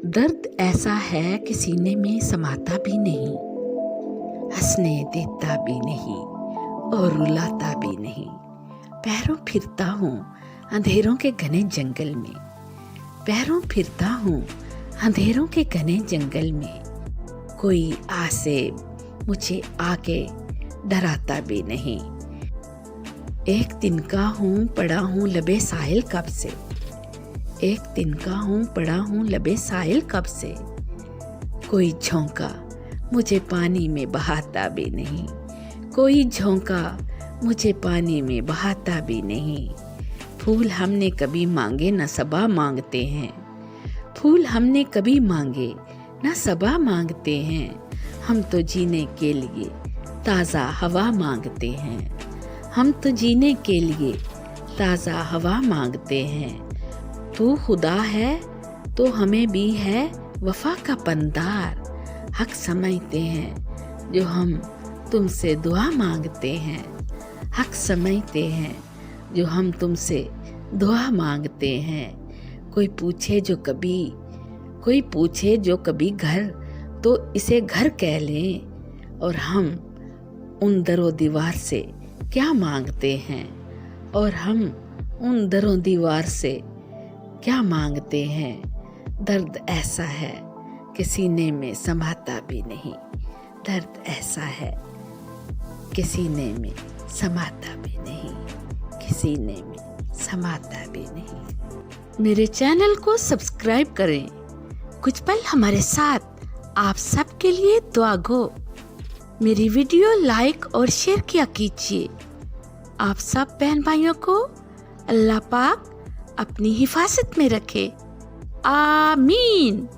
दर्द ऐसा है कि सीने में समाता भी नहीं, हंसने देता भी नहीं और रुलाता भी नहीं। पैरों फिरता हूँ अंधेरों के घने जंगल में, पैरों फिरता हूँ अंधेरों के घने जंगल में। कोई आसे मुझे आके डराता भी नहीं। एक दिन का हूँ पड़ा हूँ लबे साहिल कब से, एक दिन का हूँ पड़ा हूँ लबे साहिल कब से। कोई झोंका मुझे पानी में बहाता भी नहीं, कोई झोंका मुझे पानी में बहाता भी नहीं। फूल हमने कभी मांगे न सबा मांगते हैं, फूल हमने कभी मांगे न सबा मांगते हैं। हम तो जीने के लिए ताज़ा हवा मांगते हैं, हम तो जीने के लिए ताज़ा हवा मांगते हैं। तू खुदा है तो हमें भी है वफा का पंदार, हक समझते हैं जो हम तुमसे दुआ मांगते हैं, हक समझते हैं जो हम तुमसे दुआ मांगते हैं। कोई पूछे जो कभी घर तो इसे घर कह लें, और हम उन दरो दीवार से क्या मांगते हैं, और हम उन दरो दीवार से क्या मांगते हैं। दर्द ऐसा है कि सीने में समाता भी नहीं, दर्द ऐसा है कि सीने में समाता भी नहीं, कि सीने में समाता भी नहीं। मेरे चैनल को सब्सक्राइब करें। कुछ पल हमारे साथ आप सबके लिए दुआ गो। मेरी वीडियो लाइक और शेयर किया कीजिए। आप सब बहन भाइयों को अल्लाह पाक अपनी हिफाजत में रखे। आमीन।